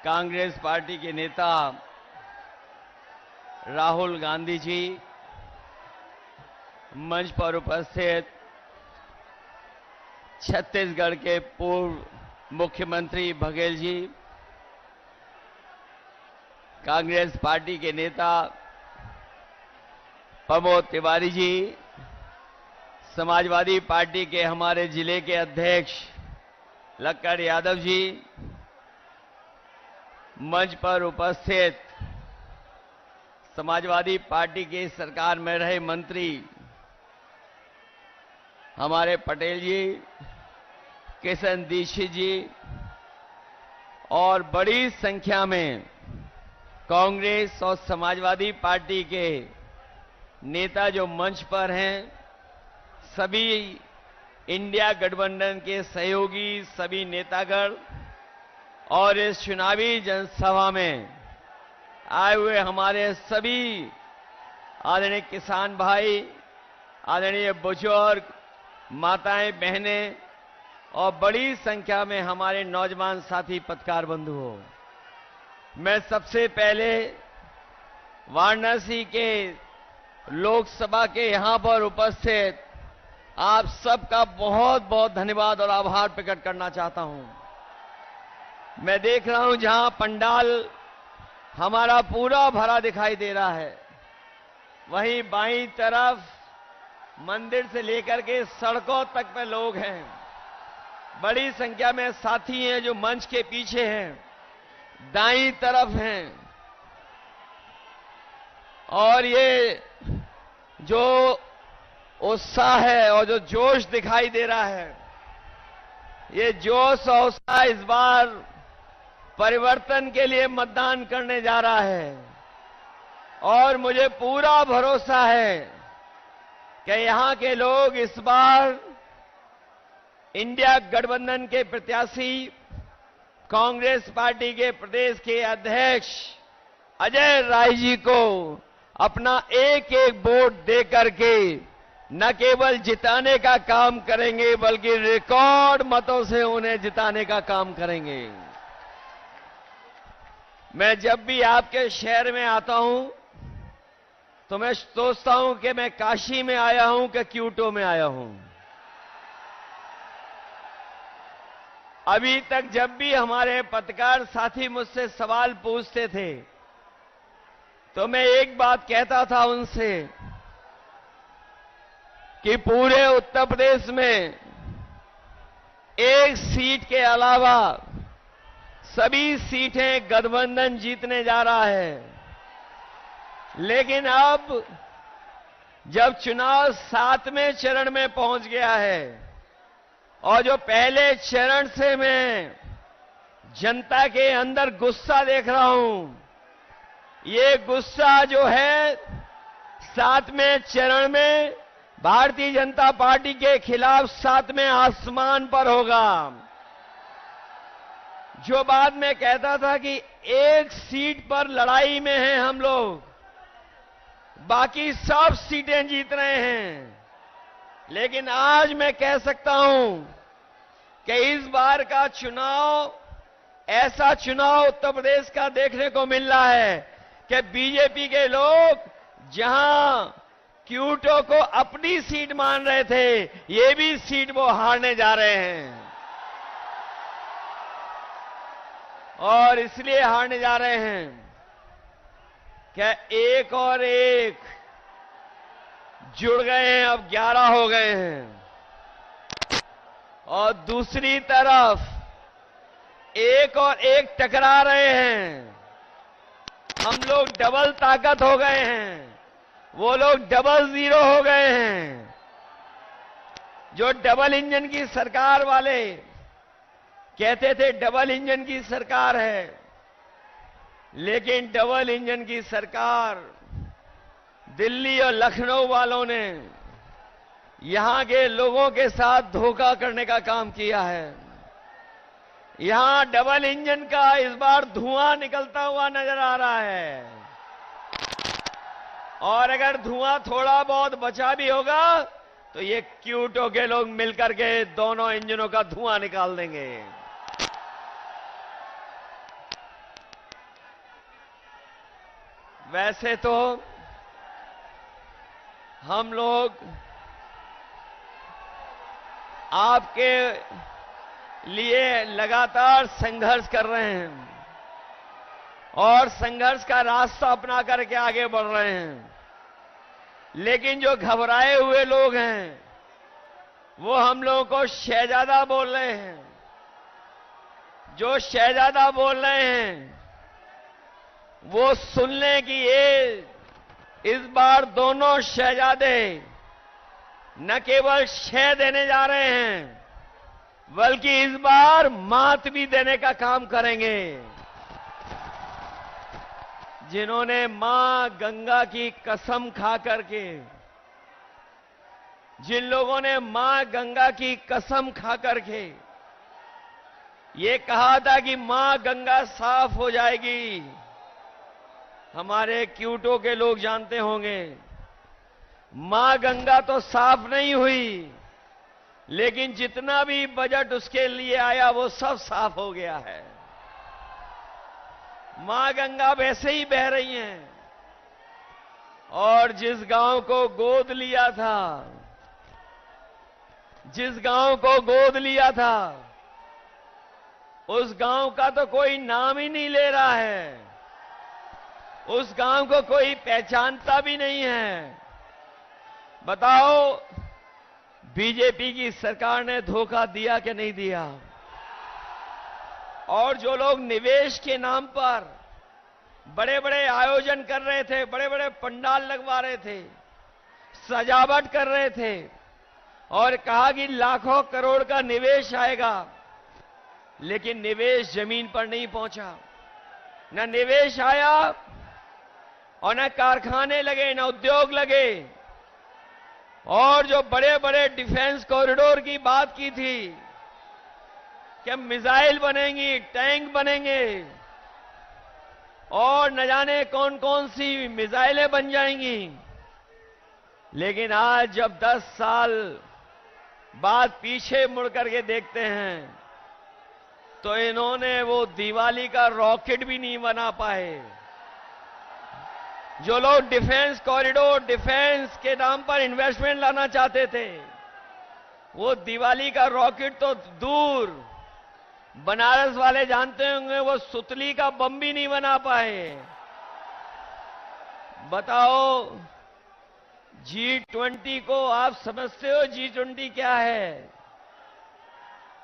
Congress party के नेता राहुल गांधी जी, मंच पर उपस्थित छत्तीसगढ़ के पूर्व मुख्यमंत्री बघेल जी, कांग्रेस पार्टी के नेता प्रमोद तिवारी जी, समाजवादी पार्टी के हमारे जिले के अध्यक्ष लक्कड़ यादव जी, मंच पर उपस्थित समाजवादी पार्टी की सरकार में रहे मंत्री हमारे पटेल जी, किशन दीक्षित जी और बड़ी संख्या में कांग्रेस और समाजवादी पार्टी के नेता जो मंच पर हैं, सभी इंडिया गठबंधन के सहयोगी सभी नेतागण और इस चुनावी जनसभा में आए हुए हमारे सभी आदरणीय किसान भाई, आदरणीय बुजुर्ग, माताएं, बहनें और बड़ी संख्या में हमारे नौजवान साथी पत्रकार बंधुओं, मैं सबसे पहले वाराणसी के लोकसभा के यहां पर उपस्थित आप सबका बहुत बहुत धन्यवाद और आभार प्रकट करना चाहता हूं। मैं देख रहा हूं जहां पंडाल हमारा पूरा भरा दिखाई दे रहा है, वहीं बाईं तरफ मंदिर से लेकर के सड़कों तक पे लोग हैं। बड़ी संख्या में साथी हैं जो मंच के पीछे हैं, दाईं तरफ हैं। और ये जो उत्साह है और जो जोश दिखाई दे रहा है, ये जोश और उत्साह इस बार परिवर्तन के लिए मतदान करने जा रहा है। और मुझे पूरा भरोसा है कि यहां के लोग इस बार इंडिया गठबंधन के प्रत्याशी कांग्रेस पार्टी के प्रदेश के अध्यक्ष अजय राय जी को अपना एक एक वोट दे करके न केवल जिताने का काम करेंगे बल्कि रिकॉर्ड मतों से उन्हें जिताने का काम करेंगे। मैं जब भी आपके शहर में आता हूं तो मैं सोचता हूं कि मैं काशी में आया हूं कि क्यूटो में आया हूं। अभी तक जब भी हमारे पत्रकार साथी मुझसे सवाल पूछते थे तो मैं एक बात कहता था उनसे कि पूरे उत्तर प्रदेश में एक सीट के अलावा सभी सीटें गठबंधन जीतने जा रहा है। लेकिन अब जब चुनाव 7वें चरण में पहुंच गया है और जो पहले चरण से मैं जनता के अंदर गुस्सा देख रहा हूं, ये गुस्सा जो है 7वें चरण में भारतीय जनता पार्टी के खिलाफ 7वें आसमान पर होगा। जो बात मैं कहता था कि एक सीट पर लड़ाई में हैं हम लोग, बाकी सब सीटें जीत रहे हैं, लेकिन आज मैं कह सकता हूं कि इस बार का चुनाव ऐसा चुनाव उत्तर प्रदेश का देखने को मिल रहा है कि बीजेपी के लोग जहां क्यूटो को अपनी सीट मान रहे थे, ये भी सीट वो हारने जा रहे हैं। और इसलिए हारने जा रहे हैं क्या एक और एक जुड़ गए हैं, अब 11 हो गए हैं। और दूसरी तरफ एक और एक टकरा रहे हैं। हम लोग डबल ताकत हो गए हैं, वो लोग डबल जीरो हो गए हैं। जो डबल इंजन की सरकार वाले कहते थे डबल इंजन की सरकार है, लेकिन डबल इंजन की सरकार दिल्ली और लखनऊ वालों ने यहां के लोगों के साथ धोखा करने का काम किया है। यहां डबल इंजन का इस बार धुआं निकलता हुआ नजर आ रहा है। और अगर धुआं थोड़ा बहुत बचा भी होगा तो ये क्यूटो के लोग मिलकर के दोनों इंजनों का धुआं निकाल देंगे। वैसे तो हम लोग आपके लिए लगातार संघर्ष कर रहे हैं और संघर्ष का रास्ता अपना करके आगे बढ़ रहे हैं, लेकिन जो घबराए हुए लोग हैं वो हम लोगों को शहजादा बोल रहे हैं। जो शहजादा बोल रहे हैं वो सुन लें कि ये इस बार दोनों शहजादे न केवल शह देने जा रहे हैं बल्कि इस बार मात भी देने का काम करेंगे। जिन्होंने मां गंगा की कसम खा करके, जिन लोगों ने मां गंगा की कसम खा करके ये कहा था कि मां गंगा साफ हो जाएगी, हमारे क्यूटो के लोग जानते होंगे मां गंगा तो साफ नहीं हुई, लेकिन जितना भी बजट उसके लिए आया वो सब साफ हो गया है। मां गंगा वैसे ही बह रही हैं और जिस गांव को गोद लिया था, जिस गांव को गोद लिया था उस गांव का तो कोई नाम ही नहीं ले रहा है, उस गांव को कोई पहचानता भी नहीं है। बताओ बीजेपी की सरकार ने धोखा दिया कि नहीं दिया? और जो लोग निवेश के नाम पर बड़े बड़े आयोजन कर रहे थे, बड़े बड़े पंडाल लगवा रहे थे, सजावट कर रहे थे और कहा कि लाखों करोड़ का निवेश आएगा, लेकिन निवेश जमीन पर नहीं पहुंचा। न निवेश आया और न कारखाने लगे, न उद्योग लगे। और जो बड़े बड़े डिफेंस कॉरिडोर की बात की थी कि मिसाइल बनेंगी, टैंक बनेंगे और न जाने कौन कौन सी मिसाइलें बन जाएंगी, लेकिन आज जब 10 साल बाद पीछे मुड़ करके देखते हैं तो इन्होंने वो दिवाली का रॉकेट भी नहीं बना पाए। जो लोग डिफेंस कॉरिडोर, डिफेंस के नाम पर इन्वेस्टमेंट लाना चाहते थे, वो दिवाली का रॉकेट तो दूर, बनारस वाले जानते होंगे वो सुतली का बम भी नहीं बना पाए। बताओ G20 को आप समझते हो G20 क्या है?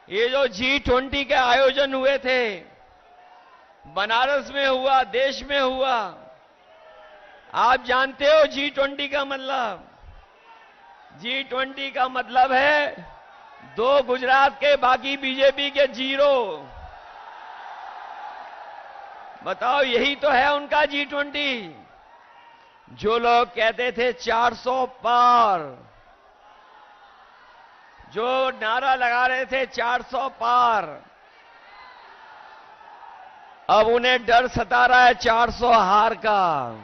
ये जो G20 के आयोजन हुए थे, बनारस में हुआ, देश में हुआ, आप जानते हो G20 का मतलब? G20 का मतलब है 2 गुजरात के, बाकी बीजेपी के 0। बताओ यही तो है उनका G20। जो लोग कहते थे 400 पार, जो नारा लगा रहे थे 400 पार, अब उन्हें डर सता रहा है 400 हार का।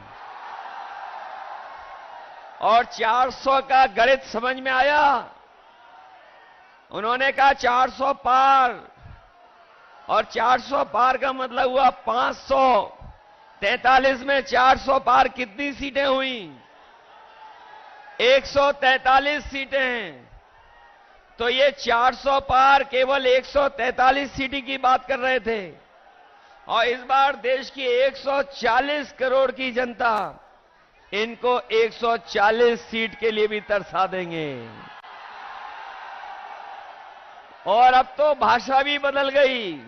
और 400 का गणित समझ में आया? उन्होंने कहा 400 पार, और 400 पार का मतलब हुआ 543 में 400 पार कितनी सीटें हुई? 143 सीटें हैं। तो ये 400 पार केवल 143 सीटी की बात कर रहे थे, और इस बार देश की 140 करोड़ की जनता इनको 140 सीट के लिए भी तरसा देंगे। और अब तो भाषा भी बदल गई।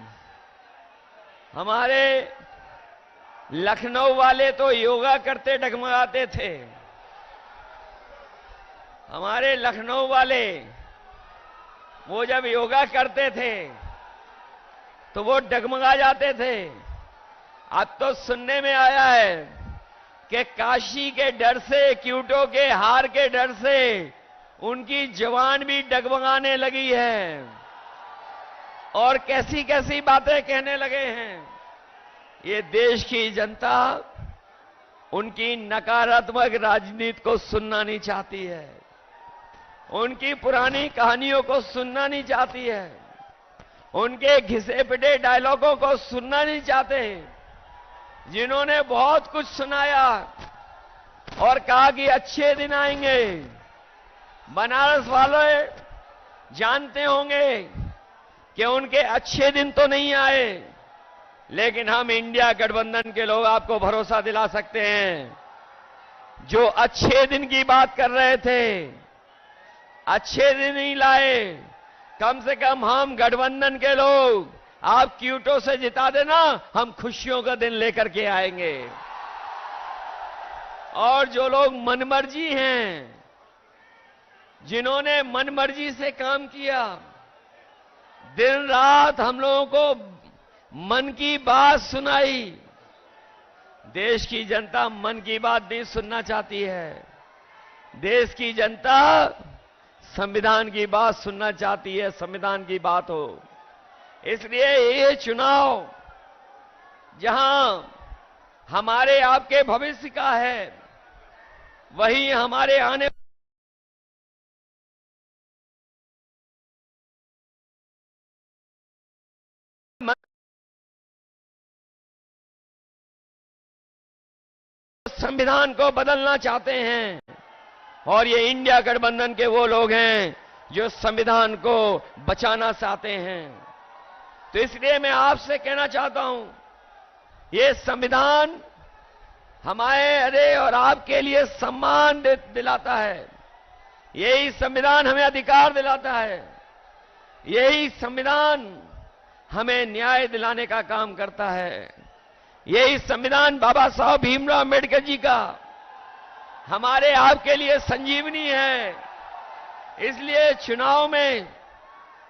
हमारे लखनऊ वाले तो योगा करते डगमगाते थे। हमारे लखनऊ वाले वो जब योगा करते थे तो वो डगमगा जाते थे। अब तो सुनने में आया है कि काशी के डर से, क्यूटो के हार के डर से उनकी जवान भी डगमगाने लगी है और कैसी कैसी बातें कहने लगे हैं। ये देश की जनता उनकी नकारात्मक राजनीति को सुनना नहीं चाहती है, उनकी पुरानी कहानियों को सुनना नहीं चाहती है, उनके घिसे पिटे डायलॉगों को सुनना नहीं चाहते। जिन्होंने बहुत कुछ सुनाया और कहा कि अच्छे दिन आएंगे। बनारस वाले जानते होंगे कि उनके अच्छे दिन तो नहीं आए, लेकिन हम इंडिया गठबंधन के लोग आपको भरोसा दिला सकते हैं, जो अच्छे दिन की बात कर रहे थे, अच्छे दिन नहीं लाए। कम से कम हम गठबंधन के लोग आप क्यूटो से जिता देना, हम खुशियों का दिन लेकर के आएंगे। और जो लोग मनमर्जी हैं, जिन्होंने मनमर्जी से काम किया, दिन रात हम लोगों को मन की बात सुनाई। देश की जनता मन की बात नहीं सुनना चाहती है। देश की जनता संविधान की बात सुनना चाहती है, संविधान की बात हो। इसलिए ये चुनाव जहां हमारे आपके भविष्य का है, वही हमारे आने संविधान को बदलना चाहते हैं। और ये इंडिया गठबंधन के वो लोग हैं जो संविधान को बचाना चाहते हैं। तो इसलिए मैं आपसे कहना चाहता हूं, ये संविधान हमारे और आपके लिए सम्मान दिलाता है। यही संविधान हमें अधिकार दिलाता है। यही संविधान हमें न्याय दिलाने का काम करता है। यही संविधान बाबा साहब भीमराव अम्बेडकर जी का हमारे आपके लिए संजीवनी है। इसलिए चुनाव में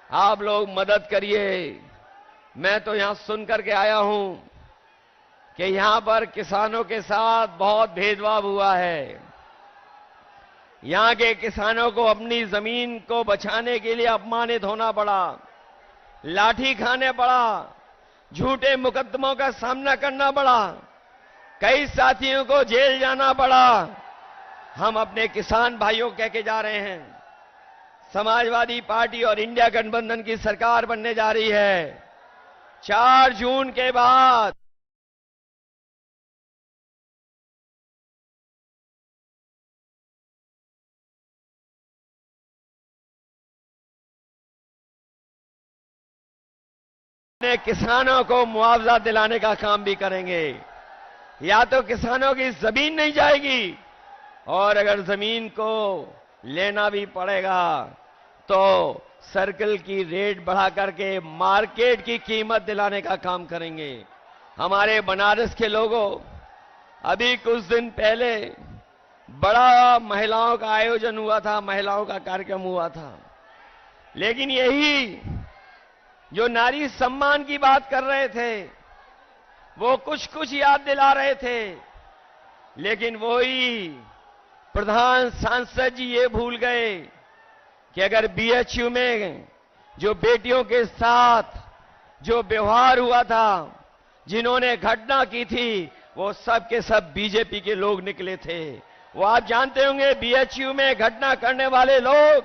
आप लोग मदद करिए। मैं तो यहां सुन करके आया हूं कि यहां पर किसानों के साथ बहुत भेदभाव हुआ है। यहां के किसानों को अपनी जमीन को बचाने के लिए अपमानित होना पड़ा, लाठी खाने पड़ा, झूठे मुकदमों का सामना करना पड़ा, कई साथियों को जेल जाना पड़ा। हम अपने किसान भाइयों कह के जा रहे हैं, समाजवादी पार्टी और इंडिया गठबंधन की सरकार बनने जा रही है। 4 जून के बाद किसानों को मुआवजा दिलाने का काम भी करेंगे। या तो किसानों की जमीन नहीं जाएगी, और अगर जमीन को लेना भी पड़ेगा तो सर्कल की रेट बढ़ा करके मार्केट की कीमत दिलाने का काम करेंगे। हमारे बनारस के लोगों, अभी कुछ दिन पहले बड़ा महिलाओं का आयोजन हुआ था, महिलाओं का कार्यक्रम हुआ था। लेकिन यही जो नारी सम्मान की बात कर रहे थे, वो कुछ कुछ याद दिला रहे थे, लेकिन वही प्रधान सांसद जी ये भूल गए कि अगर बीएचयू में जो बेटियों के साथ जो व्यवहार हुआ था, जिन्होंने घटना की थी, वो सब के सब बीजेपी के लोग निकले थे। वो आप जानते होंगे, बीएचयू में घटना करने वाले लोग,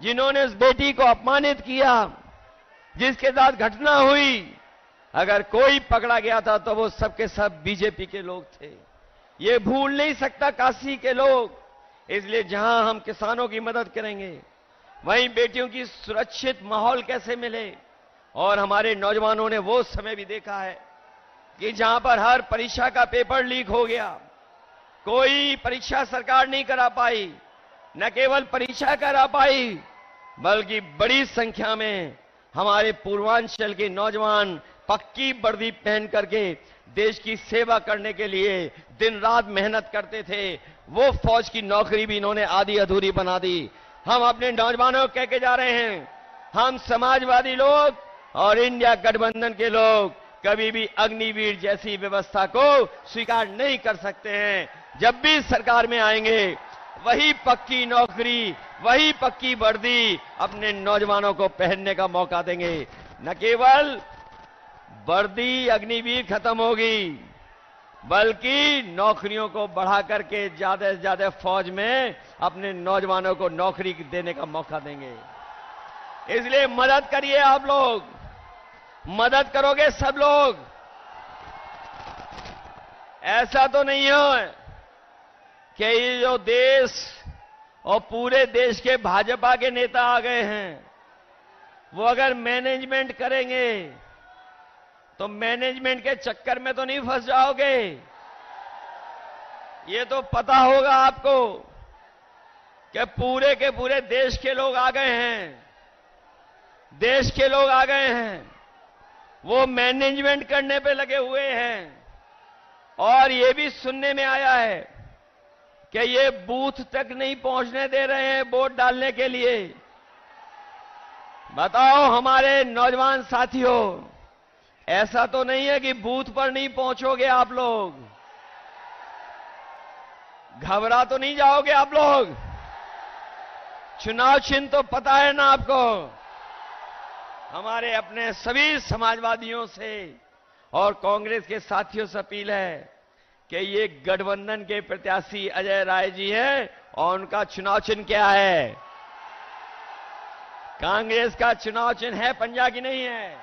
जिन्होंने उस बेटी को अपमानित किया, जिसके साथ घटना हुई, अगर कोई पकड़ा गया था तो वो सब के सब बीजेपी के लोग थे। ये भूल नहीं सकता काशी के लोग। इसलिए जहां हम किसानों की मदद करेंगे, वहीं बेटियों की सुरक्षित माहौल कैसे मिले। और हमारे नौजवानों ने वो समय भी देखा है कि जहां पर हर परीक्षा का पेपर लीक हो गया, कोई परीक्षा सरकार नहीं करा पाई, न केवल परीक्षा करा पाई, बल्कि बड़ी संख्या में हमारे पूर्वांचल के नौजवान पक्की वर्दी पहन करके देश की सेवा करने के लिए दिन रात मेहनत करते थे। वो फौज की नौकरी भी इन्होंने आधी अधूरी बना दी। हम अपने नौजवानों को कह के जा रहे हैं, हम समाजवादी लोग और इंडिया गठबंधन के लोग कभी भी अग्निवीर जैसी व्यवस्था को स्वीकार नहीं कर सकते हैं। जब भी सरकार में आएंगे, वही पक्की नौकरी, वही पक्की वर्दी अपने नौजवानों को पहनने का मौका देंगे। न केवल वर्दी अग्निवीर खत्म होगी, बल्कि नौकरियों को बढ़ा करके ज्यादा से ज्यादा फौज में अपने नौजवानों को नौकरी देने का मौका देंगे। इसलिए मदद करिए आप लोग, मदद करोगे सब लोग। ऐसा तो नहीं हो कि ये जो देश और पूरे देश के भाजपा के नेता आ गए हैं, वो अगर मैनेजमेंट करेंगे तो मैनेजमेंट के चक्कर में तो नहीं फंस जाओगे। ये तो पता होगा आपको कि पूरे के पूरे देश के लोग आ गए हैं, देश के लोग आ गए हैं, वो मैनेजमेंट करने पे लगे हुए हैं। और ये भी सुनने में आया है कि ये बूथ तक नहीं पहुंचने दे रहे हैं वोट डालने के लिए। बताओ हमारे नौजवान साथियों, ऐसा तो नहीं है कि बूथ पर नहीं पहुंचोगे आप लोग? घबरा तो नहीं जाओगे आप लोग? चुनाव चिन्ह तो पता है ना आपको? हमारे अपने सभी समाजवादियों से और कांग्रेस के साथियों से अपील है कि ये गठबंधन के प्रत्याशी अजय राय जी हैं और उनका चुनाव चिन्ह क्या है? कांग्रेस का चुनाव चिन्ह है पंजा की नहीं है।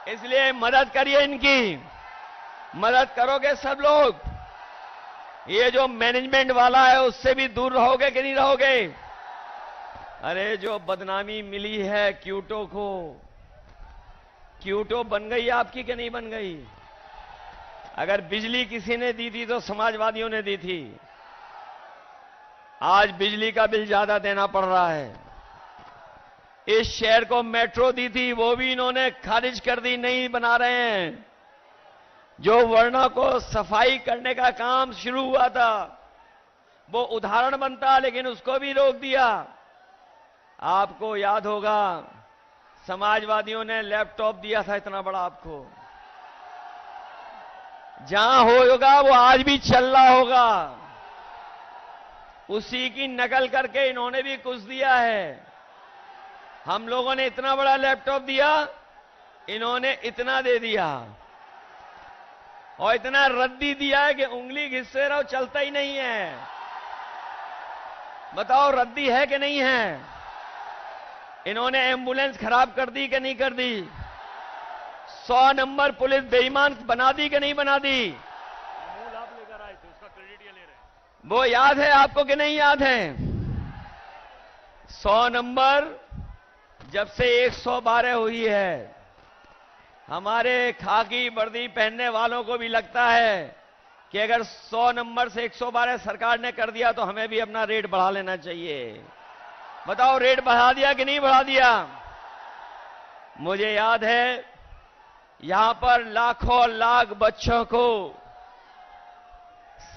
इसलिए मदद करिए, इनकी मदद करोगे सब लोग। ये जो मैनेजमेंट वाला है उससे भी दूर रहोगे कि नहीं रहोगे? अरे जो बदनामी मिली है क्यूटो को, क्यूटो बन गई आपकी कि नहीं बन गई? अगर बिजली किसी ने दी थी तो समाजवादियों ने दी थी। आज बिजली का बिल ज्यादा देना पड़ रहा है। इस शहर को मेट्रो दी थी, वो भी इन्होंने खारिज कर दी, नहीं बना रहे हैं। जो वर्णों को सफाई करने का काम शुरू हुआ था वो उदाहरण बनता, लेकिन उसको भी रोक दिया। आपको याद होगा समाजवादियों ने लैपटॉप दिया था इतना बड़ा आपको, जहां होगा वो आज भी चल रहा होगा। उसी की नकल करके इन्होंने भी कुछ दिया है। हम लोगों ने इतना बड़ा लैपटॉप दिया, इन्होंने इतना दे दिया और इतना रद्दी दिया है कि उंगली घिससे रहो चलता ही नहीं है। बताओ रद्दी है कि नहीं है? इन्होंने एम्बुलेंस खराब कर दी कि नहीं कर दी? 100 नंबर पुलिस बेईमान बना दी कि नहीं बना दी? मूल आप लेकर आए थे, उसका क्रेडिट ये ले रहे हैं। वो याद है आपको कि नहीं याद है? 100 नंबर जब से 112 हुई है, हमारे खाकी वर्दी पहनने वालों को भी लगता है कि अगर 100 नंबर से 112 सरकार ने कर दिया तो हमें भी अपना रेट बढ़ा लेना चाहिए। बताओ रेट बढ़ा दिया कि नहीं बढ़ा दिया? मुझे याद है यहां पर लाखों लाख बच्चों को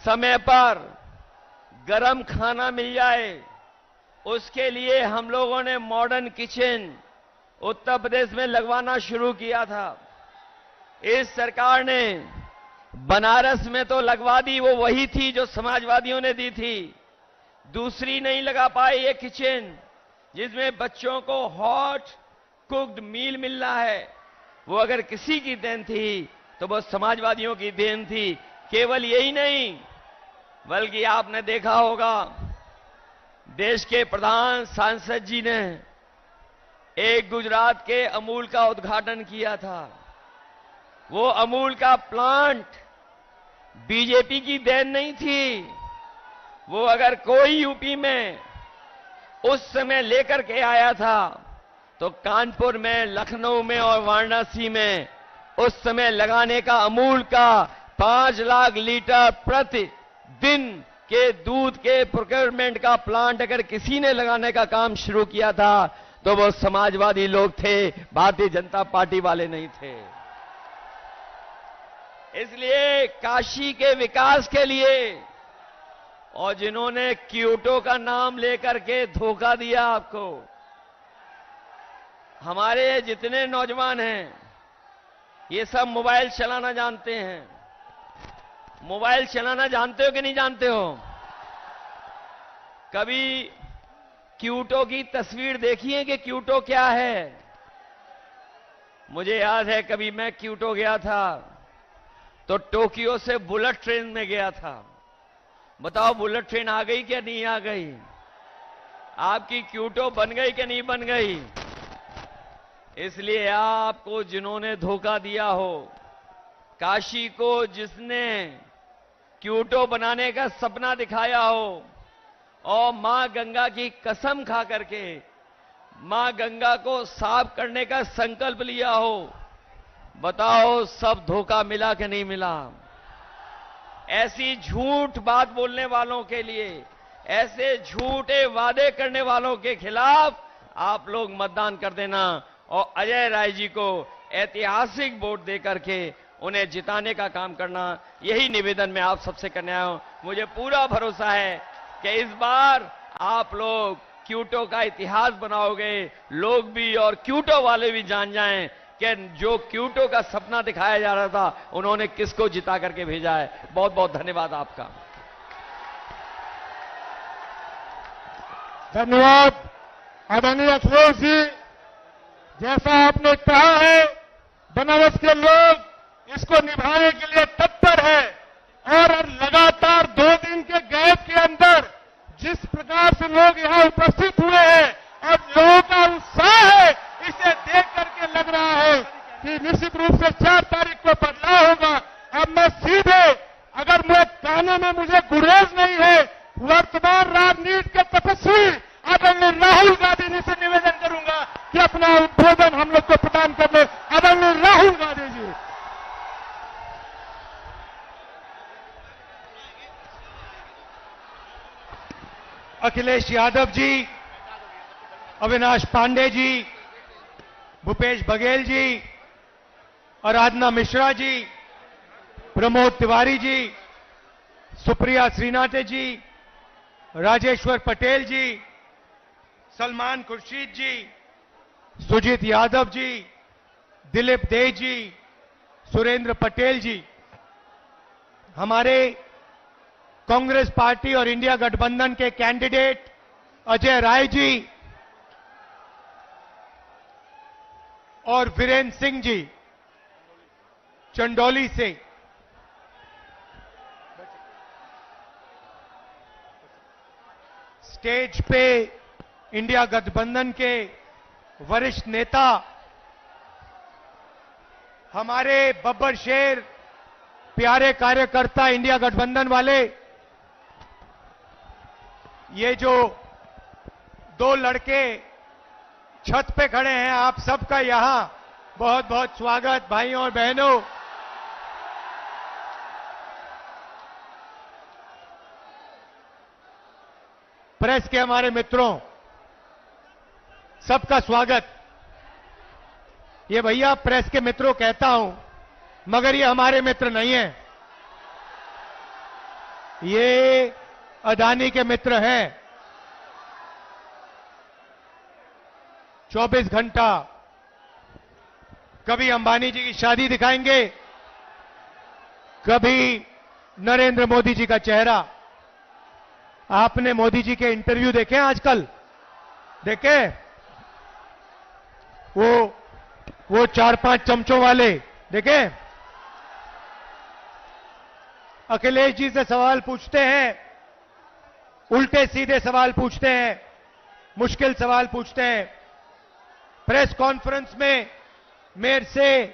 समय पर गरम खाना मिल जाए, उसके लिए हम लोगों ने मॉडर्न किचन उत्तर प्रदेश में लगवाना शुरू किया था। इस सरकार ने बनारस में तो लगवा दी, वो वही थी जो समाजवादियों ने दी थी। दूसरी नहीं लगा पाए ये किचन, जिसमें बच्चों को हॉट कुक्ड मील मिल रहा है। वो अगर किसी की देन थी तो वो समाजवादियों की देन थी। केवल यही नहीं, बल्कि आपने देखा होगा देश के प्रधान सांसद जी ने एक गुजरात के अमूल का उद्घाटन किया था। वो अमूल का प्लांट बीजेपी की देन नहीं थी। वो अगर कोई यूपी में उस समय लेकर के आया था तो कानपुर में, लखनऊ में और वाराणसी में उस समय लगाने का अमूल का 5 लाख लीटर प्रतिदिन के दूध के प्रोक्योरमेंट का प्लांट अगर किसी ने लगाने का काम शुरू किया था तो वो समाजवादी लोग थे, भारतीय जनता पार्टी वाले नहीं थे। इसलिए काशी के विकास के लिए और जिन्होंने क्योटो का नाम लेकर के धोखा दिया आपको, हमारे जितने नौजवान हैं ये सब मोबाइल चलाना जानते हैं। मोबाइल चलाना जानते हो कि नहीं जानते हो? कभी क्यूटो की तस्वीर देखी है कि क्यूटो क्या है? मुझे याद है कभी मैं क्यूटो गया था तो टोक्यो से बुलेट ट्रेन में गया था। बताओ बुलेट ट्रेन आ गई क्या नहीं आ गई? आपकी क्यूटो बन गई कि नहीं बन गई? इसलिए आपको जिन्होंने धोखा दिया हो, काशी को जिसने क्यूटो बनाने का सपना दिखाया हो और मां गंगा की कसम खा करके मां गंगा को साफ करने का संकल्प लिया हो, बताओ सब धोखा मिला कि नहीं मिला? ऐसी झूठ बात बोलने वालों के लिए, ऐसे झूठे वादे करने वालों के खिलाफ आप लोग मतदान कर देना और अजय राय जी को ऐतिहासिक वोट देकर के उन्हें जिताने का काम करना, यही निवेदन मैं आप सबसे करने आया हूं। मुझे पूरा भरोसा है कि इस बार आप लोग क्यूटो का इतिहास बनाओगे, लोग भी और क्यूटो वाले भी जान जाएं कि जो क्यूटो का सपना दिखाया जा रहा था उन्होंने किसको जिता करके भेजा है। बहुत बहुत धन्यवाद आपका। धन्यवाद आदरणीय अखिलेश जी। जैसा आपने कहा है, बनारस के लोग इसको निभाने के लिए तत्पर है और लगातार 2 दिन के गैप के अंदर जिस प्रकार से लोग यहां उपस्थित हुए हैं, अब लोगों का उत्साह है, इसे देख करके लग रहा है कि निश्चित रूप से 4 तारीख को बदलाव होगा। अब मैं सीधे, अगर मैं कहने में मुझे गुरेज नहीं है, वर्तमान राजनीति के तपस्वी आदरणीय राहुल गांधी जी से निवेदन करूंगा कि अपना उद्बोधन हम लोग को प्रदान करने। आदरणीय राहुल गांधी जी। अखिलेश यादव जी, अविनाश पांडे जी, भूपेश बघेल जी, आराधना मिश्रा जी, प्रमोद तिवारी जी, सुप्रिया श्रीनाथे जी, राजेश्वर पटेल जी, सलमान खुर्शीद जी, सुजीत यादव जी, दिलीप दे जी, सुरेंद्र पटेल जी, हमारे कांग्रेस पार्टी और इंडिया गठबंधन के कैंडिडेट अजय राय जी और वीरेंद्र सिंह जी चंदौली से, स्टेज पे इंडिया गठबंधन के वरिष्ठ नेता हमारे बब्बर शेर, प्यारे कार्यकर्ता इंडिया गठबंधन वाले, ये जो 2 लड़के छत पे खड़े हैं, आप सबका यहां बहुत बहुत स्वागत। भाइयों और बहनों, प्रेस के हमारे मित्रों, सबका स्वागत। ये भैया प्रेस के मित्रों कहता हूं, मगर ये हमारे मित्र नहीं हैं, ये अदानी के मित्र हैं। 24 घंटा कभी अंबानी जी की शादी दिखाएंगे, कभी नरेंद्र मोदी जी का चेहरा। आपने मोदी जी के इंटरव्यू देखे आजकल? देखे? वो 4-5 चमचों वाले देखे? अखिलेश जी से सवाल पूछते हैं, उल्टे सीधे सवाल पूछते हैं, मुश्किल सवाल पूछते हैं। प्रेस कॉन्फ्रेंस में मेरे से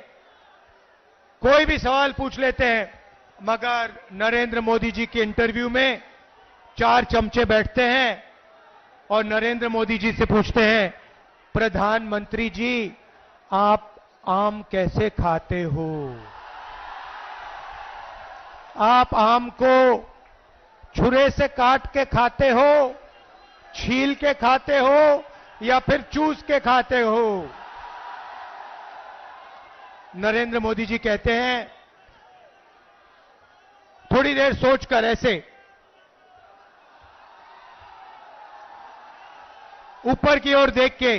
कोई भी सवाल पूछ लेते हैं, मगर नरेंद्र मोदी जी के इंटरव्यू में 4 चमचे बैठते हैं और नरेंद्र मोदी जी से पूछते हैं, प्रधानमंत्री जी आप आम कैसे खाते हो? आप आम को छुरे से काट के खाते हो, छील के खाते हो या फिर चूस के खाते हो? नरेंद्र मोदी जी कहते हैं, थोड़ी देर सोचकर ऐसे ऊपर की ओर देख के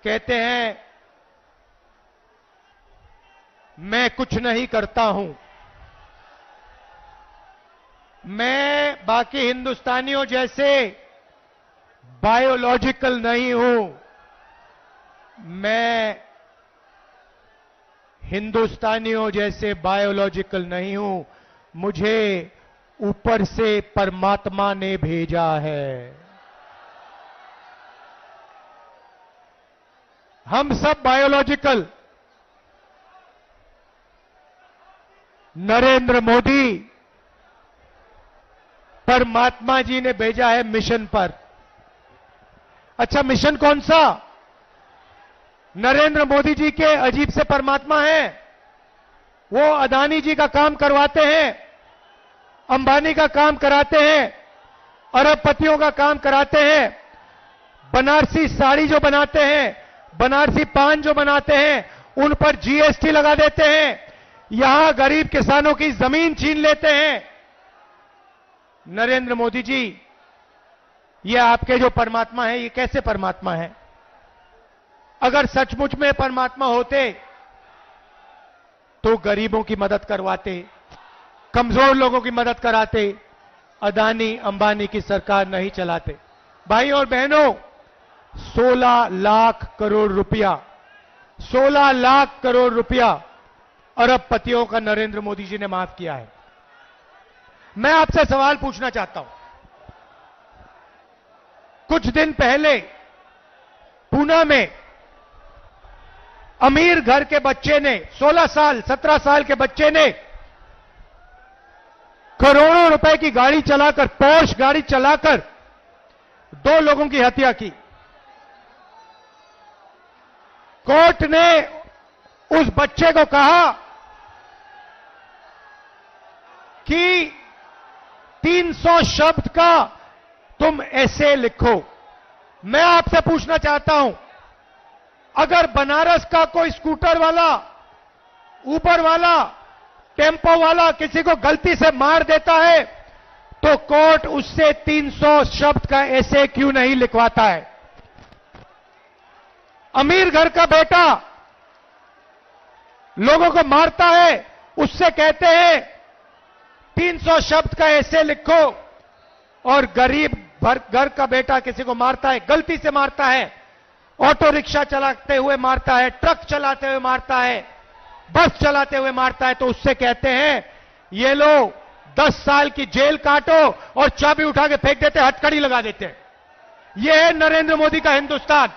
कहते हैं, मैं कुछ नहीं करता हूं, मैं बाकी हिंदुस्तानियों जैसे बायोलॉजिकल नहीं हूं, मैं हिंदुस्तानियों जैसे बायोलॉजिकल नहीं हूं, मुझे ऊपर से परमात्मा ने भेजा है। हम सब बायोलॉजिकल, नरेंद्र मोदी परमात्मा जी ने भेजा है मिशन पर। अच्छा, मिशन कौन सा? नरेंद्र मोदी जी के अजीब से परमात्मा हैं। वो अदानी जी का काम करवाते हैं, अंबानी का काम कराते हैं, अरबपतियों का काम कराते हैं। बनारसी साड़ी जो बनाते हैं, बनारसी पान जो बनाते हैं, उन पर जीएसटी लगा देते हैं। यहां गरीब किसानों की जमीन छीन लेते हैं। नरेंद्र मोदी जी, ये आपके जो परमात्मा है, ये कैसे परमात्मा है? अगर सचमुच में परमात्मा होते तो गरीबों की मदद करवाते, कमजोर लोगों की मदद कराते, अदानी अंबानी की सरकार नहीं चलाते। भाई और बहनों, 16 लाख करोड़ रुपया, 16 लाख करोड़ रुपया अरबपतियों का नरेंद्र मोदी जी ने माफ किया है। मैं आपसे सवाल पूछना चाहता हूं। कुछ दिन पहले पूना में अमीर घर के बच्चे ने, 16 साल 17 साल के बच्चे ने करोड़ों रुपए की गाड़ी चलाकर, पोर्श गाड़ी चलाकर 2 लोगों की हत्या की। कोर्ट ने उस बच्चे को कहा कि 300 शब्द का तुम ऐसे लिखो। मैं आपसे पूछना चाहता हूं, अगर बनारस का कोई स्कूटर वाला, ऊबर वाला, टेम्पो वाला किसी को गलती से मार देता है तो कोर्ट उससे 300 शब्द का ऐसे क्यों नहीं लिखवाता है? अमीर घर का बेटा लोगों को मारता है, उससे कहते हैं 300 शब्द का ऐसे लिखो, और गरीब घर का बेटा किसी को मारता है, गलती से मारता है, ऑटो रिक्शा चलाते हुए मारता है, ट्रक चलाते हुए मारता है, बस चलाते हुए मारता है, तो उससे कहते हैं ये लो 10 साल की जेल काटो, और चाबी उठा के फेंक देते, हथकड़ी लगा देते हैं। यह है नरेंद्र मोदी का हिंदुस्तान,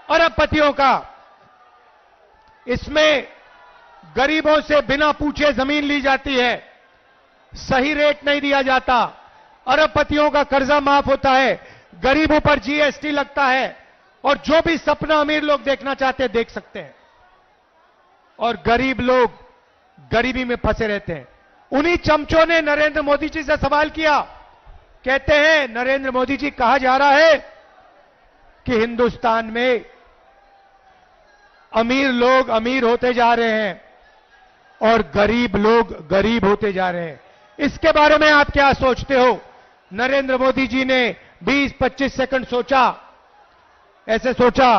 अरबपतियों का। इसमें गरीबों से बिना पूछे जमीन ली जाती है, सही रेट नहीं दिया जाता, अरबपतियों का कर्जा माफ होता है, गरीबों पर जीएसटी लगता है, और जो भी सपना अमीर लोग देखना चाहते हैं देख सकते हैं, और गरीब लोग गरीबी में फंसे रहते हैं। उन्हीं चमचों ने नरेंद्र मोदी जी से सवाल किया, कहते हैं नरेंद्र मोदी जी, कहा जा रहा है कि हिंदुस्तान में अमीर लोग अमीर होते जा रहे हैं और गरीब लोग गरीब होते जा रहे हैं। इसके बारे में आप क्या सोचते हो? नरेंद्र मोदी जी ने 20-25 सेकंड सोचा, ऐसे सोचा,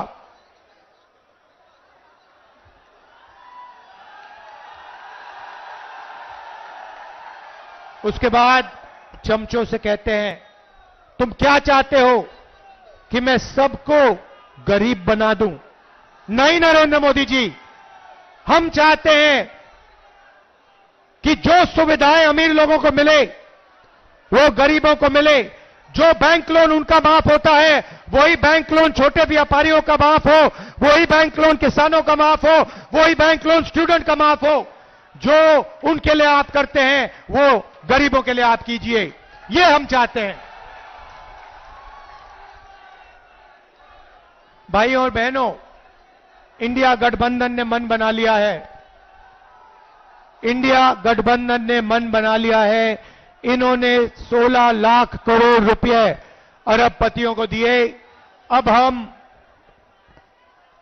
उसके बाद चमचों से कहते हैं तुम क्या चाहते हो कि मैं सबको गरीब बना दूं? नहीं नरेंद्र मोदी जी, हम चाहते हैं कि जो सुविधाएं अमीर लोगों को मिले वो गरीबों को मिले। जो बैंक लोन उनका माफ होता है वही बैंक लोन छोटे व्यापारियों का माफ हो, वही बैंक लोन किसानों का माफ हो, वही बैंक लोन स्टूडेंट का माफ हो। जो उनके लिए आप करते हैं वो गरीबों के लिए आप कीजिए, ये हम चाहते हैं। भाई और बहनों, इंडिया गठबंधन ने मन बना लिया है, इंडिया गठबंधन ने मन बना लिया है। इन्होंने 16 लाख करोड़ रुपए अरबपतियों को दिए। अब हम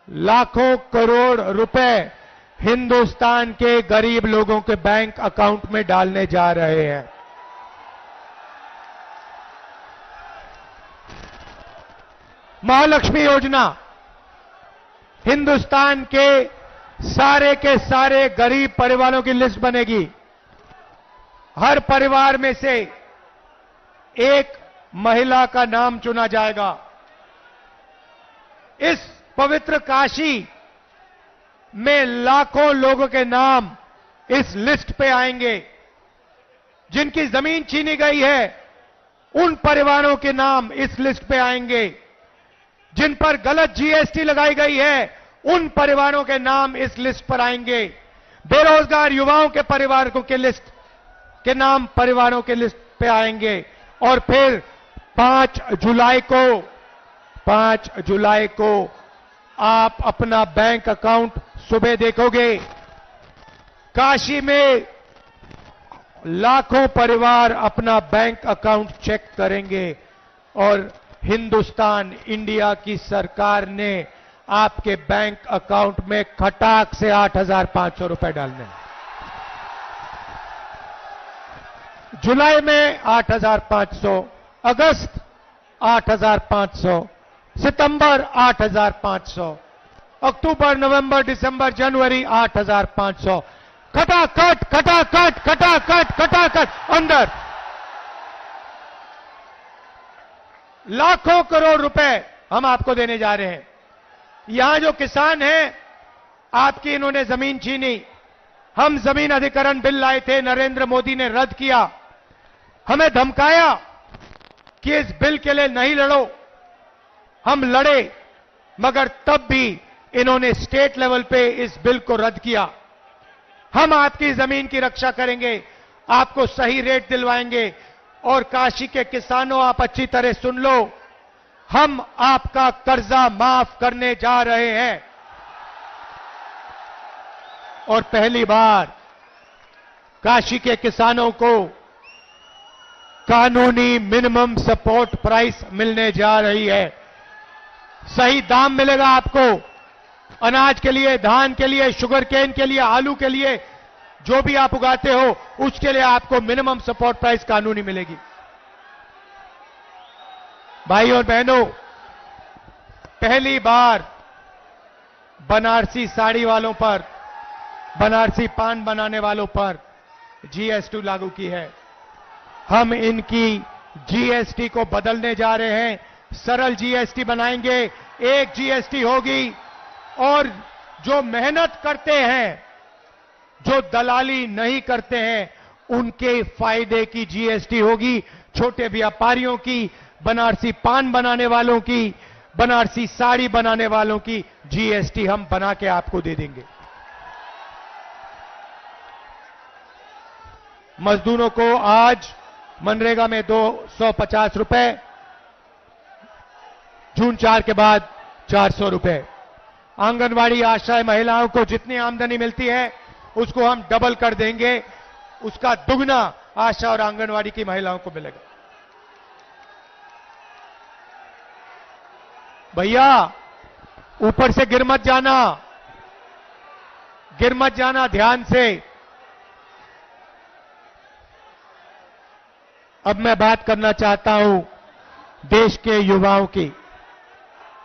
लाखों करोड़ रुपए हिंदुस्तान के गरीब लोगों के बैंक अकाउंट में डालने जा रहे हैं। महालक्ष्मी योजना, हिंदुस्तान के सारे गरीब परिवारों की लिस्ट बनेगी। हर परिवार में से एक महिला का नाम चुना जाएगा। इस पवित्र काशी में लाखों लोगों के नाम इस लिस्ट पे आएंगे। जिनकी जमीन छीनी गई है उन परिवारों के नाम इस लिस्ट पे आएंगे। जिन पर गलत जीएसटी लगाई गई है उन परिवारों के नाम इस लिस्ट पर आएंगे। बेरोजगार युवाओं के परिवारों के लिस्ट के नाम परिवारों के लिस्ट पे आएंगे और फिर 5 जुलाई को आप अपना बैंक अकाउंट सुबह देखोगे। काशी में लाखों परिवार अपना बैंक अकाउंट चेक करेंगे और हिंदुस्तान इंडिया की सरकार ने आपके बैंक अकाउंट में खटाक से 8,500 रुपए डालने। जुलाई में 8,500, अगस्त 8,500, सितंबर 8,500, अक्टूबर, नवंबर, दिसंबर, जनवरी 8,500, खटाखट अंदर लाखों करोड़ रुपए हम आपको देने जा रहे हैं। यहां जो किसान हैं, आपकी इन्होंने जमीन छीनी। हम जमीन अधिग्रहण बिल लाए थे, नरेंद्र मोदी ने रद्द किया। हमें धमकाया कि इस बिल के लिए नहीं लड़ो। हम लड़े, मगर तब भी इन्होंने स्टेट लेवल पे इस बिल को रद्द किया। हम आपकी जमीन की रक्षा करेंगे, आपको सही रेट दिलवाएंगे। और काशी के किसानों, आप अच्छी तरह सुन लो, हम आपका कर्जा माफ करने जा रहे हैं। और पहली बार काशी के किसानों को कानूनी मिनिमम सपोर्ट प्राइस मिलने जा रही है। सही दाम मिलेगा आपको, अनाज के लिए, धान के लिए, शुगर केन के लिए, आलू के लिए, जो भी आप उगाते हो उसके लिए आपको मिनिमम सपोर्ट प्राइस कानूनी मिलेगी। भाई और बहनों, पहली बार बनारसी साड़ी वालों पर, बनारसी पान बनाने वालों पर जीएसटी लागू की है। हम इनकी जीएसटी को बदलने जा रहे हैं, सरल जीएसटी बनाएंगे, एक जीएसटी होगी। और जो मेहनत करते हैं, जो दलाली नहीं करते हैं, उनके फायदे की जीएसटी होगी। छोटे व्यापारियों की, बनारसी पान बनाने वालों की, बनारसी साड़ी बनाने वालों की जीएसटी हम बना के आपको दे देंगे। मजदूरों को आज मनरेगा में 250 रुपए, जून 4 के बाद 400 रुपए। आंगनवाड़ी आशा महिलाओं को जितनी आमदनी मिलती है उसको हम डबल कर देंगे, उसका दुगना आशा और आंगनवाड़ी की महिलाओं को मिलेगा। भैया, ऊपर से गिर मत जाना, ध्यान से। अब मैं बात करना चाहता हूं देश के युवाओं की।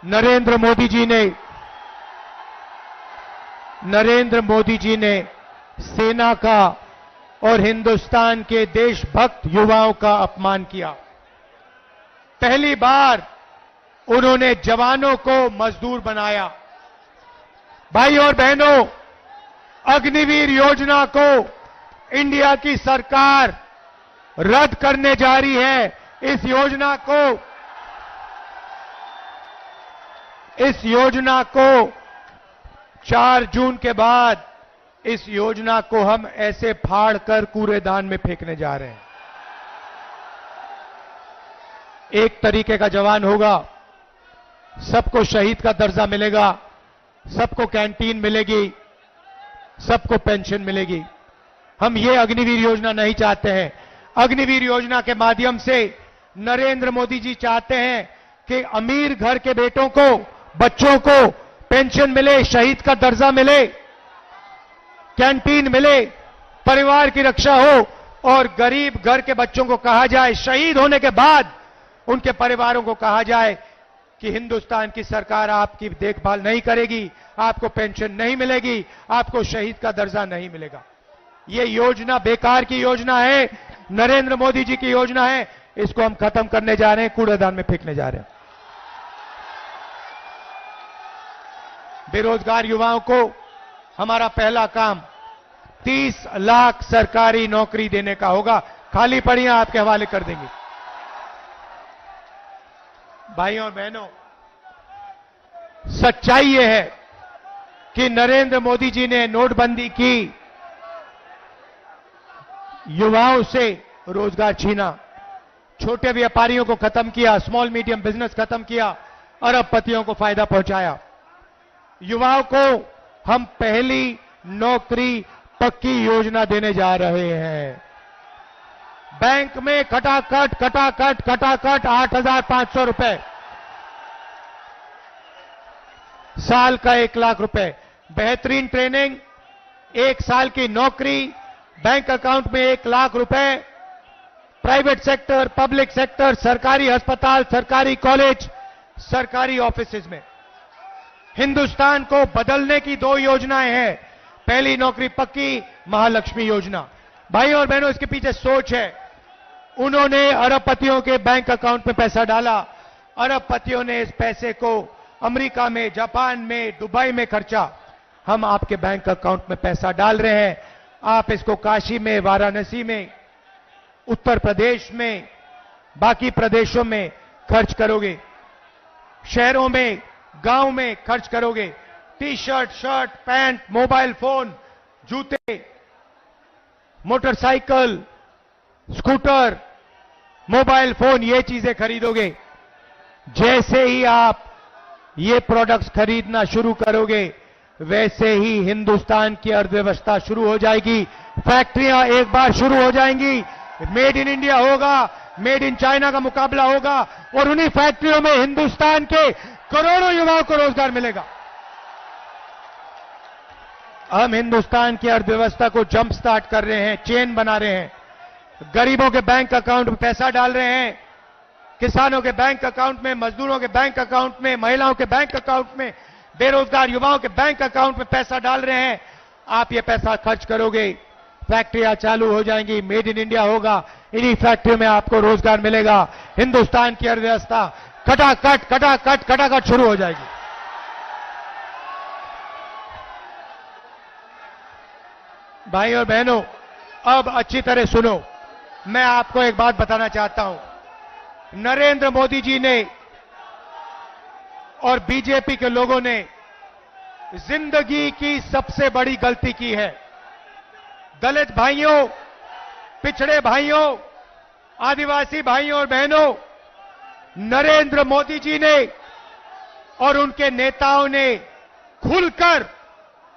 नरेंद्र मोदी जी ने सेना का और हिंदुस्तान के देशभक्त युवाओं का अपमान किया। पहली बार उन्होंने जवानों को मजदूर बनाया। भाई और बहनों, अग्निवीर योजना को इंडिया की सरकार रद्द करने जा रही है। इस योजना को 4 जून के बाद इस योजना को हम ऐसे फाड़ कर कूड़ेदान में फेंकने जा रहे हैं। एक तरीके का जवान होगा, सबको शहीद का दर्जा मिलेगा, सबको कैंटीन मिलेगी, सबको पेंशन मिलेगी। हम ये अग्निवीर योजना नहीं चाहते हैं। अग्निवीर योजना के माध्यम से नरेंद्र मोदी जी चाहते हैं कि अमीर घर के बेटों को, बच्चों को पेंशन मिले, शहीद का दर्जा मिले, कैंटीन मिले, परिवार की रक्षा हो। और गरीब घर के बच्चों को कहा जाए, शहीद होने के बाद उनके परिवारों को कहा जाए कि हिंदुस्तान की सरकार आपकी देखभाल नहीं करेगी, आपको पेंशन नहीं मिलेगी, आपको शहीद का दर्जा नहीं मिलेगा। ये योजना बेकार की योजना है, नरेंद्र मोदी जी की योजना है। इसको हम खत्म करने जा रहे हैं, कूड़ेदान में फेंकने जा रहे हैं। बेरोजगार युवाओं को हमारा पहला काम 30 लाख सरकारी नौकरी देने का होगा। खाली पड़ियां आपके हवाले कर देंगे। भाइयों और बहनों, सच्चाई यह है कि नरेंद्र मोदी जी ने नोटबंदी की, युवाओं से रोजगार छीना। छोटे व्यापारियों को खत्म किया, स्मॉल मीडियम बिजनेस खत्म किया, अरबपतियों को फायदा पहुंचाया। युवाओं को हम पहली नौकरी पक्की योजना देने जा रहे हैं। बैंक में खटाखट 8,500 रुपए, साल का 1 लाख रुपए, बेहतरीन ट्रेनिंग, 1 साल की नौकरी, बैंक अकाउंट में 1 लाख रुपए, प्राइवेट सेक्टर, पब्लिक सेक्टर, सरकारी अस्पताल, सरकारी कॉलेज, सरकारी ऑफिसेज में। हिंदुस्तान को बदलने की 2 योजनाएं हैं। पहली नौकरी पक्की, महालक्ष्मी योजना। भाई और बहनों, इसके पीछे सोच है। उन्होंने अरबपतियों के बैंक अकाउंट में पैसा डाला, अरबपतियों ने इस पैसे को अमेरिका में, जापान में, दुबई में खर्चा। हम आपके बैंक अकाउंट में पैसा डाल रहे हैं, आप इसको काशी में, वाराणसी में, उत्तर प्रदेश में, बाकी प्रदेशों में खर्च करोगे, शहरों में, गांव में खर्च करोगे। T shirt, shirt, pant, mobile phone, जूते, मोटरसाइकिल, स्कूटर, मोबाइल फोन, ये चीजें खरीदोगे। जैसे ही आप ये प्रोडक्ट्स खरीदना शुरू करोगे, वैसे ही हिंदुस्तान की अर्थव्यवस्था शुरू हो जाएगी। फैक्ट्रियां एक बार शुरू हो जाएंगी, मेड इन इंडिया होगा, मेड इन चाइना का मुकाबला होगा, और उन्हीं फैक्ट्रियों में हिंदुस्तान के करोड़ों युवाओं को रोजगार मिलेगा। हम हिंदुस्तान की अर्थव्यवस्था को जंप स्टार्ट कर रहे हैं, चेन बना रहे हैं। गरीबों के बैंक अकाउंट में पैसा डाल रहे हैं, किसानों के बैंक अकाउंट में, मजदूरों के बैंक अकाउंट में, महिलाओं के बैंक अकाउंट में, बेरोजगार युवाओं के बैंक अकाउंट में पैसा डाल रहे हैं। आप ये पैसा खर्च करोगे, फैक्ट्रियां चालू हो जाएंगी, मेड इन इंडिया होगा, इन्हीं फैक्ट्रियों में आपको रोजगार मिलेगा। हिंदुस्तान की अर्थव्यवस्था खटाखट शुरू हो जाएगी। भाई और बहनों, अब अच्छी तरह सुनो, मैं आपको एक बात बताना चाहता हूं। नरेंद्र मोदी जी ने और बीजेपी के लोगों ने जिंदगी की सबसे बड़ी गलती की है। दलित भाइयों, पिछड़े भाइयों, आदिवासी भाइयों और बहनों, नरेंद्र मोदी जी ने और उनके नेताओं ने खुलकर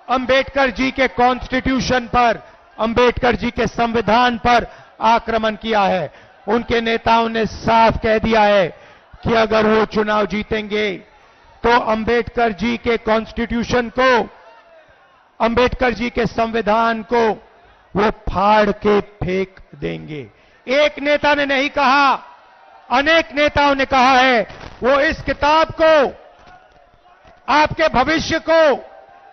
अंबेडकर जी के कॉन्स्टिट्यूशन पर, अंबेडकर जी के संविधान पर आक्रमण किया है। उनके नेताओं ने साफ कह दिया है कि अगर वो चुनाव जीतेंगे तो अंबेडकर जी के कॉन्स्टिट्यूशन को, अंबेडकर जी के संविधान को वो फाड़ के फेंक देंगे। एक नेता ने नहीं कहा, अनेक नेताओं ने कहा है। वो इस किताब को, आपके भविष्य को,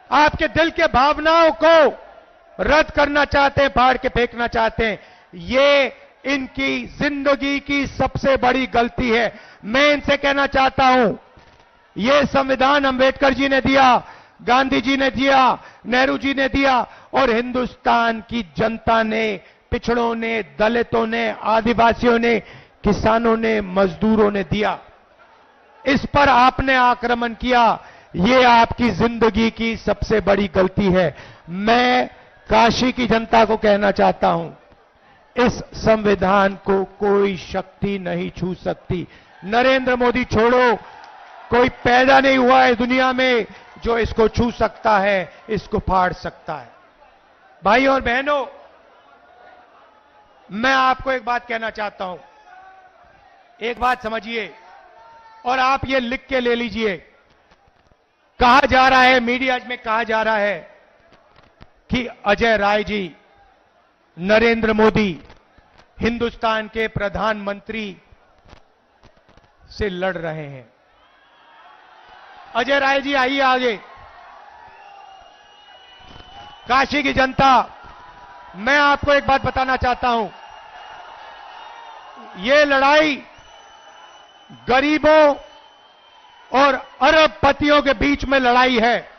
आपके दिल के भावनाओं को रद्द करना चाहते हैं, फाड़ के फेंकना चाहते हैं। ये इनकी जिंदगी की सबसे बड़ी गलती है। मैं इनसे कहना चाहता हूं, ये संविधान अंबेडकर जी ने दिया, गांधी जी ने दिया, नेहरू जी ने दिया, और हिंदुस्तान की जनता ने, पिछड़ों ने, दलितों ने, आदिवासियों ने, किसानों ने, मजदूरों ने दिया। इस पर आपने आक्रमण किया, ये आपकी जिंदगी की सबसे बड़ी गलती है। मैं काशी की जनता को कहना चाहता हूं, इस संविधान को कोई शक्ति नहीं छू सकती। नरेंद्र मोदी छोड़ो, कोई पैदा नहीं हुआ है दुनिया में जो इसको छू सकता है, इसको फाड़ सकता है। भाई और बहनों, मैं आपको एक बात कहना चाहता हूं, एक बात समझिए और आप ये लिख के ले लीजिए। कहा जा रहा है, मीडिया में कहा जा रहा है कि अजय राय जी, नरेंद्र मोदी हिंदुस्तान के प्रधानमंत्री से लड़ रहे हैं। अजय राय जी आइए आगे। काशी की जनता, मैं आपको एक बात बताना चाहता हूं, ये लड़ाई गरीबों और अरबपतियों के बीच में लड़ाई है।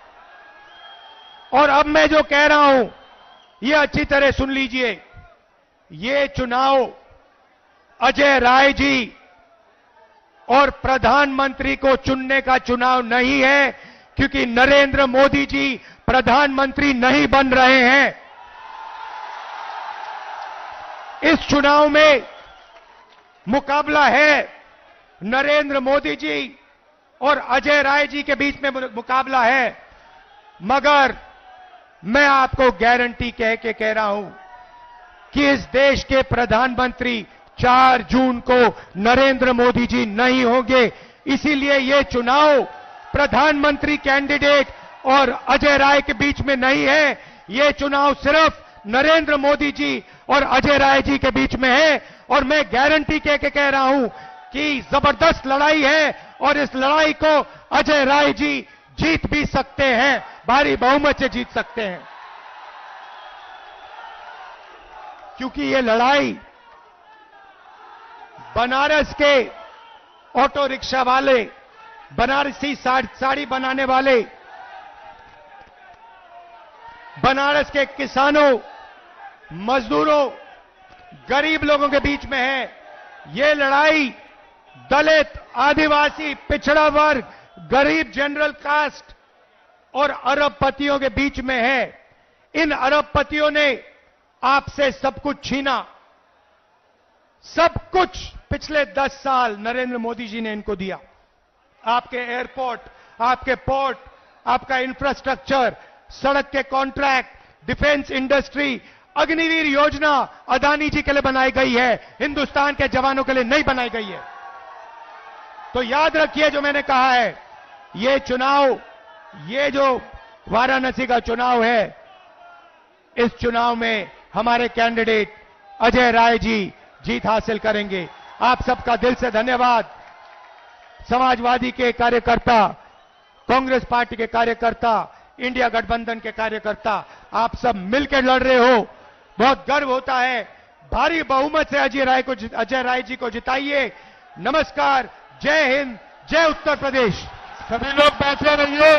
और अब मैं जो कह रहा हूं, ये अच्छी तरह सुन लीजिए। ये चुनाव अजय राय जी और प्रधानमंत्री को चुनने का चुनाव नहीं है, क्योंकि नरेंद्र मोदी जी प्रधानमंत्री नहीं बन रहे हैं। इस चुनाव में मुकाबला है नरेंद्र मोदी जी और अजय राय जी के बीच में मुकाबला है, मगर मैं आपको गारंटी कह के कह रहा हूं कि इस देश के प्रधानमंत्री 4 जून को नरेंद्र मोदी जी नहीं होंगे। इसीलिए ये चुनाव प्रधानमंत्री कैंडिडेट और अजय राय के बीच में नहीं है, ये चुनाव सिर्फ नरेंद्र मोदी जी और अजय राय जी के बीच में है। और मैं गारंटी कह के कह रहा हूं कि जबरदस्त लड़ाई है और इस लड़ाई को अजय राय जी जीत भी सकते हैं, भारी बहुमत से जीत सकते हैं, क्योंकि ये लड़ाई बनारस के ऑटो रिक्शा वाले, बनारसी साड़ी बनाने वाले, बनारस के किसानों, मजदूरों, गरीब लोगों के बीच में है। ये लड़ाई दलित, आदिवासी, पिछड़ा वर्ग, गरीब जनरल कास्ट और अरबपतियों के बीच में है। इन अरबपतियों ने आपसे सब कुछ छीना, सब कुछ पिछले 10 साल नरेंद्र मोदी जी ने इनको दिया। आपके एयरपोर्ट, आपके पोर्ट, आपका इंफ्रास्ट्रक्चर, सड़क के कॉन्ट्रैक्ट, डिफेंस इंडस्ट्री, अग्निवीर योजना अदानी जी के लिए बनाई गई है, हिंदुस्तान के जवानों के लिए नहीं बनाई गई है। तो याद रखिए जो मैंने कहा है, ये चुनाव, ये जो वाराणसी का चुनाव है, इस चुनाव में हमारे कैंडिडेट अजय राय जी जीत हासिल करेंगे। आप सबका दिल से धन्यवाद। समाजवादी के कार्यकर्ता, कांग्रेस पार्टी के कार्यकर्ता, इंडिया गठबंधन के कार्यकर्ता, आप सब मिलकर लड़ रहे हो, बहुत गर्व होता है। भारी बहुमत से अजय राय जी को जिताइए। नमस्कार, जय हिंद, जय उत्तर प्रदेश। सभी लोग बैठे रहिए।